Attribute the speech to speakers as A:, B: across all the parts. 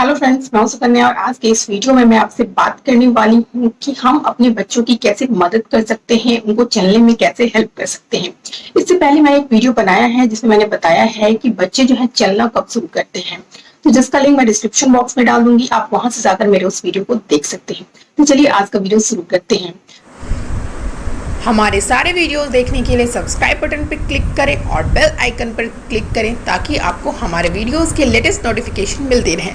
A: Hello friends, मैं हूं सुकन्या और आज के इस वीडियो में मैं आपसे बात करने वाली हूं कि हम अपने बच्चों की कैसे मदद कर सकते हैं, उनको चलने में कैसे हेल्प कर सकते हैं। इससे पहले मैंने एक वीडियो बनाया है जिसमें मैंने बताया है कि बच्चे जो है चलना कब शुरू करते हैं, तो जिसका लिंक मैं डिस्क्रिप्शन बॉक्स में डाल दूंगी, आप वहां से जाकर मेरे उस वीडियो को देख सकते हैं। तो चलिए आज का वीडियो शुरू करते हैं।
B: हमारे सारे वीडियोस देखने के लिए सब्सक्राइब बटन पर क्लिक करें और बेल आइकन पर क्लिक करें ताकि आपको हमारे वीडियोस के लेटेस्ट नोटिफिकेशन मिलते रहें।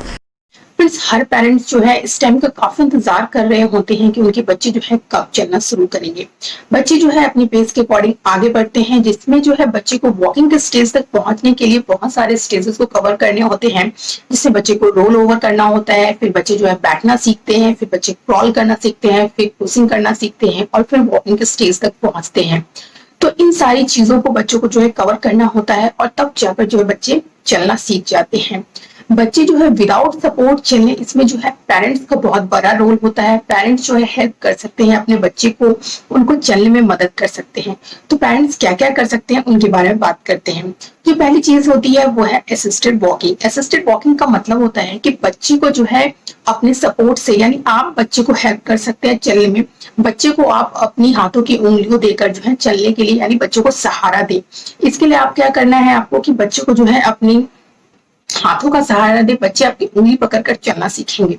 A: फ्रेंड्स, हर पेरेंट्स जो है इस टाइम का काफी इंतजार कर रहे होते हैं कि उनके बच्चे जो है कब चलना शुरू करेंगे। बच्चे जो है अपनी पेस के अकॉर्डिंग आगे बढ़ते हैं, जिसमें जो है बच्चे को वॉकिंग के स्टेज तक पहुंचने के लिए बहुत सारे स्टेजेस को कवर करने होते हैं, जिससे बच्चे को रोल ओवर करना होता है, फिर बच्चे जो है बैठना सीखते हैं, फिर बच्चे क्रॉल करना सीखते हैं, फिर क्रूसिंग करना सीखते हैं और फिर वॉकिंग के स्टेज तक पहुंचते हैं। तो इन सारी चीजों को बच्चों को जो है कवर करना होता है और तब जाकर जो है बच्चे चलना सीख जाते हैं। बच्चे जो है विदाउट सपोर्ट चलने, इसमें जो है पेरेंट्स का बहुत बड़ा रोल होता है। पेरेंट्स जो है हेल्प कर सकते हैं अपने बच्चे को, उनको चलने में मदद कर सकते हैं। तो पेरेंट्स क्या क्या कर सकते हैं उनके बारे में बात करते हैं। जो पहली चीज होती है वो है असिस्टेड वॉकिंग। असिस्टेड वॉकिंग का मतलब होता है कि बच्चे को जो है अपने सपोर्ट से, यानी आप बच्चे को हेल्प कर सकते हैं चलने में। बच्चे को आप अपनी हाथों की उंगलियों देकर जो है चलने के लिए, यानी बच्चे को सहारा दे। इसके लिए आप क्या करना है, आपको कि बच्चे को जो है अपनी हाथों का सहारा दे, बच्चे आपकी उंगली पकड़कर चलना सीखेंगे।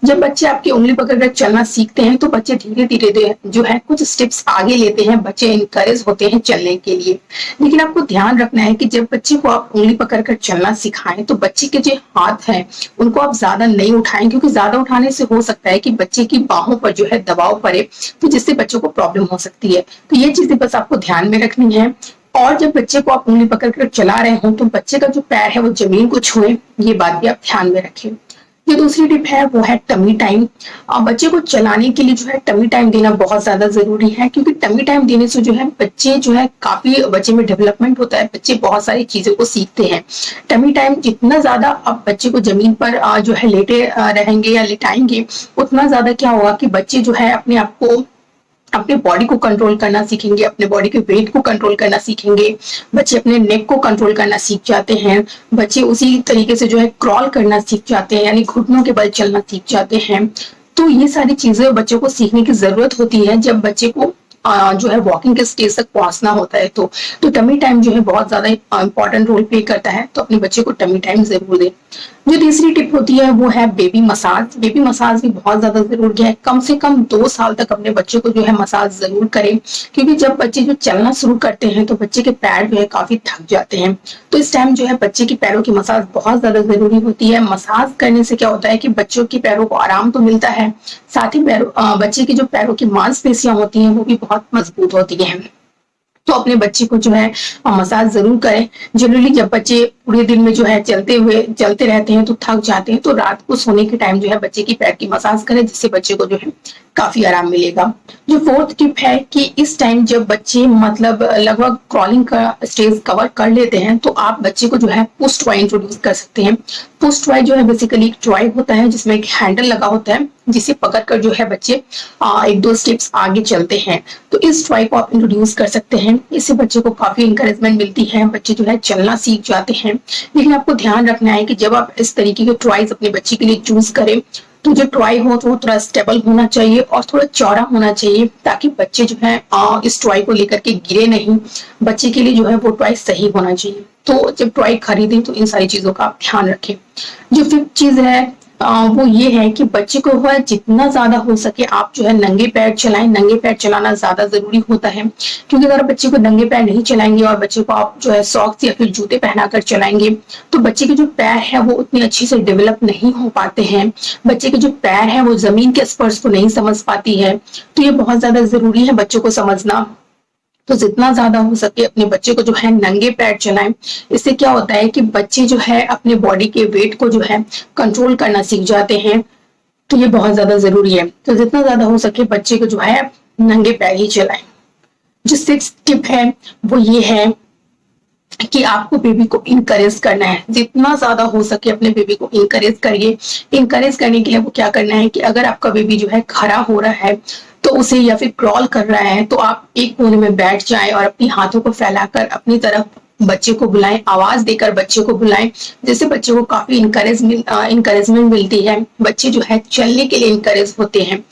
A: जब बच्चे आपकी उंगली पकड़कर चलना सीखते हैं तो बच्चे धीरे धीरे जो है कुछ स्टेप्स आगे लेते हैं, बच्चे इनकरेज होते हैं चलने के लिए। लेकिन आपको ध्यान रखना है कि जब बच्चे को आप उंगली पकड़कर चलना सिखाएं तो बच्चे के जो हाथ हैं उनको आप ज्यादा नहीं उठाएं, क्योंकि ज्यादा उठाने से हो सकता है कि बच्चे की बाहों पर जो है दबाव पड़े, तो जिससे बच्चों को प्रॉब्लम हो सकती है। तो ये चीजें बस आपको ध्यान में रखनी है। और जब बच्चे को आप उंगली पकड़कर चला रहे हो तो बच्चे का जो पैर है वो जमीन को छुए, ये बात भी आप ध्यान में रखें। जो दूसरी टिप है वो है टमी टाइम। बच्चे को चलाने के लिए जो है टमी टाइम देना बहुत ज्यादा जरूरी है, क्योंकि टमी टाइम देने से जो है बच्चे जो है काफी बच्चे में डेवलपमेंट होता है, बच्चे बहुत सारी चीजों को सीखते हैं। टमी टाइम जितना ज्यादा आप बच्चे को जमीन पर जो है लेटे रहेंगे या लिटाएंगे, उतना ज्यादा क्या होगा कि बच्चे जो है अपने आप को, अपने बॉडी को कंट्रोल करना सीखेंगे, अपने बॉडी के वेट को कंट्रोल करना सीखेंगे। बच्चे अपने नेक को कंट्रोल करना सीख जाते हैं। बच्चे उसी तरीके से जो है क्रॉल करना सीख जाते हैं, यानी घुटनों के बल चलना सीख जाते हैं। तो ये सारी चीजें बच्चों को सीखने की जरूरत होती है जब बच्चे को जो है वॉकिंग के स्टेज तक पहुंचना होता है। तो टमी टाइम जो है बहुत ज्यादा इंपॉर्टेंट रोल प्ले करता है, तो अपने बच्चे को टमी टाइम जरूर दें। जो तीसरी टिप होती है वो है बेबी मसाज। बेबी मसाज भी बहुत ज्यादा जरूरी है। कम से कम 2 साल तक अपने बच्चे को जो है मसाज जरूर करें, क्योंकि जब बच्चे जो चलना शुरू करते हैं तो बच्चे के पैर जो है काफी थक जाते हैं। तो इस टाइम जो है बच्चे की पैरों की मसाज बहुत ज्यादा जरूरी होती है। मसाज करने से क्या होता है कि बच्चों के पैरों को आराम तो मिलता है, साथ ही बच्चे की जो पैरों की मांसपेशियां होती हैं वो भी बहुत मजबूत होती हैं। तो अपने बच्चे को जो है मसाज जरूर करें। जनरली जब बच्चे पूरे दिन में जो है चलते रहते हैं तो थक जाते हैं, तो रात को सोने के टाइम जो है बच्चे की पैर की मसाज करें, जिससे बच्चे को जो है काफी आराम मिलेगा। जो फोर्थ टिप है कि इस टाइम जब बच्चे मतलब लगभग क्रॉलिंग का स्टेज कवर कर लेते हैं तो आप बच्चे को जो है पुश टॉय इंट्रोड्यूस कर सकते हैं। पुश टॉय जो है बेसिकली एक टॉय होता है जिसमें एक हैंडल लगा होता है, जिसे पकड़कर जो है बच्चे 1-2 स्टेप्स आगे चलते हैं। तो इस टॉय को आप इंट्रोड्यूस कर सकते हैं, इससे बच्चे को काफी इंकरेजमेंट मिलती है, बच्चे जो है चलना सीख जाते हैं। लेकिन आपको ध्यान रखना है कि जब आप इस तरीके के टॉयज अपने बच्चे के लिए चूज करें तो जो टॉय हो तो वो थोड़ा स्टेबल होना चाहिए और थोड़ा चौड़ा होना चाहिए, ताकि बच्चे जो है इस टॉय को लेकर के गिरे नहीं। बच्चे के लिए जो है वो टॉय सही होना चाहिए। तो जब टॉय खरीदें तो इन सारी चीजों का आप ध्यान रखें। जो 5th चीज है वो ये है कि बच्चे को वह जितना ज्यादा हो सके आप जो है नंगे पैर चलाएं। नंगे पैर चलाना ज्यादा जरूरी होता है, क्योंकि अगर बच्चे को नंगे पैर नहीं चलाएंगे और बच्चे को आप जो है सॉक्स या फिर जूते पहनाकर चलाएंगे तो बच्चे के जो पैर है वो उतनी अच्छी से डेवलप नहीं हो पाते हैं। बच्चे के जो पैर है वो जमीन के स्पर्श को नहीं समझ पाती है। तो ये बहुत ज्यादा जरूरी है बच्चों को समझना। तो जितना ज्यादा हो सके अपने बच्चे को जो है नंगे पैर चलाएं। इससे क्या होता है कि बच्चे जो है अपने बॉडी के वेट को जो है कंट्रोल करना सीख जाते हैं। तो ये बहुत ज्यादा जरूरी है। तो जितना ज्यादा हो सके बच्चे को जो है नंगे पैर ही चलाएं। जो 6th टिप है वो ये है कि आपको बेबी को इनकरेज करना है। जितना ज्यादा हो सके अपने बेबी को इनकरेज करिए। इनकरेज करने के लिए वो क्या करना है कि अगर आपका बेबी जो है खड़ा हो रहा है तो उसे, या फिर क्रॉल कर रहा है, तो आप एक कोने में बैठ जाएं और अपनी हाथों को फैलाकर अपनी तरफ बच्चे को बुलाएं, आवाज देकर बच्चे को बुलाएं, जिससे बच्चे को काफी इंकरेजमेंट मिलती है। बच्चे जो है चलने के लिए इंकरेज होते हैं।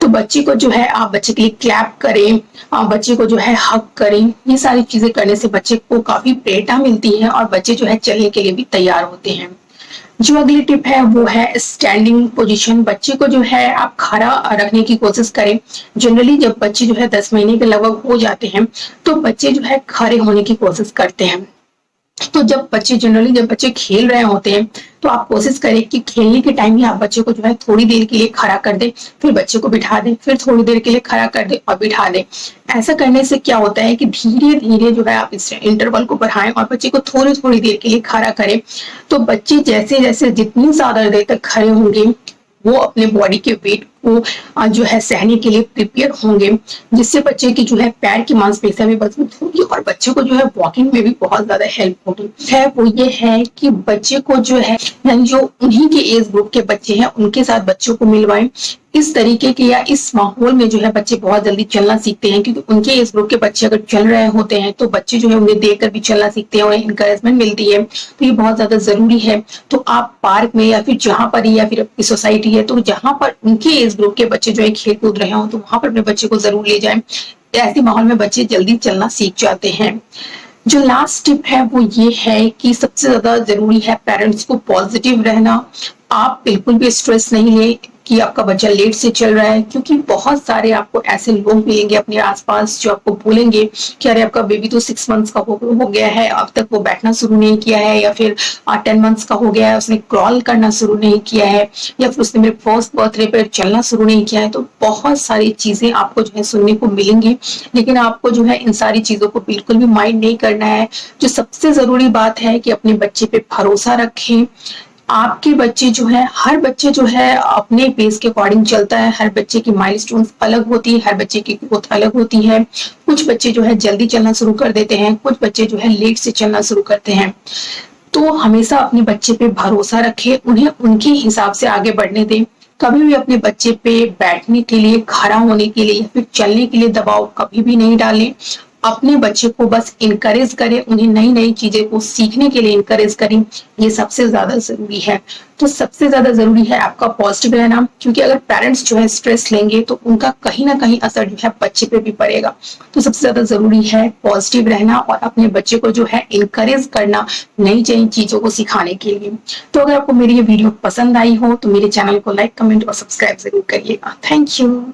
A: तो बच्चे को जो है आप बच्चे के लिए क्लैप करें, बच्चे को जो है हग करें। ये सारी चीजें करने से बच्चे को काफी प्रेरणा मिलती है और बच्चे जो है चलने के लिए भी तैयार होते हैं। जो अगली टिप है वो है स्टैंडिंग पोजीशन। बच्चे को जो है आप खड़ा रखने की कोशिश करें। जनरली जब बच्चे जो है 10 महीने के लगभग हो जाते हैं तो बच्चे जो है खड़े होने की कोशिश करते हैं। तो जब बच्चे खेल रहे होते हैं तो आप कोशिश करें कि खेलने के टाइम ही आप बच्चे को जो है थोड़ी देर के लिए खड़ा कर दें, फिर बच्चे को बिठा दें, फिर थोड़ी देर के लिए खड़ा कर दें और बिठा दें। ऐसा करने से क्या होता है कि धीरे धीरे जो है आप इस इंटरवल को बढ़ाएं और बच्चे को थोड़ी थोड़ी देर के लिए खड़ा करें। तो बच्चे जैसे जैसे जितनी ज्यादा देर तक खड़े होंगे वो अपने बॉडी के वेट को जो है सहने के लिए प्रिपेयर होंगे, जिससे बच्चे की जो है पैर की मांसपेशियां भी मजबूत होगी और बच्चे को जो है वॉकिंग में भी बहुत ज्यादा हेल्प होगी। है वो ये है कि बच्चे को जो है यानी जो उन्हीं के एज ग्रुप के बच्चे हैं उनके साथ बच्चों को मिलवाएं। इस तरीके के या इस माहौल में जो है बच्चे बहुत जल्दी चलना सीखते हैं, क्योंकि उनके एज ग्रुप के बच्चे अगर चल रहे होते हैं तो बच्चे जो है उन्हें देखकर भी चलना सीखते हैं, उन्हें इंकरेजमेंट मिलती है। तो ये बहुत ज्यादा जरूरी है। तो आप पार्क में या फिर जहां पर या फिर आपकी सोसाइटी है तो जहां पर उनके एज ग्रुप के बच्चे जो है खेल कूद रहे हो तो वहां पर अपने बच्चे को जरूर ले जाएं। ऐसे माहौल में बच्चे जल्दी चलना सीख जाते हैं। जो लास्ट टिप है वो ये है कि सबसे ज्यादा जरूरी है पेरेंट्स को पॉजिटिव रहना। आप बिल्कुल भी स्ट्रेस नहीं ले कि आपका बच्चा लेट से चल रहा है, क्योंकि बहुत सारे आपको ऐसे लोग मिलेंगे अपने आसपास जो आपको बोलेंगे कि अरे आपका बेबी तो 6 मंथ्स का हो गया है, अब तक वो बैठना शुरू नहीं किया है, या फिर 10 मंथ्स का हो गया है, उसने क्रॉल करना शुरू नहीं किया है, या फिर उसने मेरे फर्स्ट बर्थडे पर चलना शुरू नहीं किया है। तो बहुत सारी चीजें आपको जो है सुनने को मिलेंगी, लेकिन आपको जो है इन सारी चीजों को बिल्कुल भी माइंड नहीं करना है। जो सबसे जरूरी बात है कि अपने बच्चे पे भरोसा रखें। आपके बच्चे जो है, हर बच्चे जो है अपने पेस के अकॉर्डिंग चलता है। हर बच्चे की माइलस्टोन्स अलग होती है, हर बच्चे की ग्रोथ अलग होती है। कुछ बच्चे जो है जल्दी चलना शुरू कर देते हैं, कुछ बच्चे जो है लेट से चलना शुरू करते हैं। तो हमेशा अपने बच्चे पे भरोसा रखें, उन्हें उनके हिसाब से आगे बढ़ने दें। कभी भी अपने बच्चे पे बैठने के लिए, खड़ा होने के लिए या फिर चलने के लिए दबाव कभी भी नहीं डालें। अपने बच्चे को बस इनकरेज करें, उन्हें नई नई चीजें को सीखने के लिए इनकरेज करें। ये सबसे ज्यादा जरूरी है। तो सबसे ज्यादा जरूरी है आपका पॉजिटिव रहना, क्योंकि अगर पेरेंट्स जो है स्ट्रेस लेंगे तो उनका कहीं ना कहीं असर जो है बच्चे पे भी पड़ेगा। तो सबसे ज्यादा जरूरी है पॉजिटिव रहना और अपने बच्चे को जो है इनकरेज करना नई नई चीजों को सिखाने के लिए। तो अगर आपको मेरी ये वीडियो पसंद आई हो तो मेरे चैनल को लाइक, कमेंट और सब्सक्राइब जरूर करिएगा। Thank you.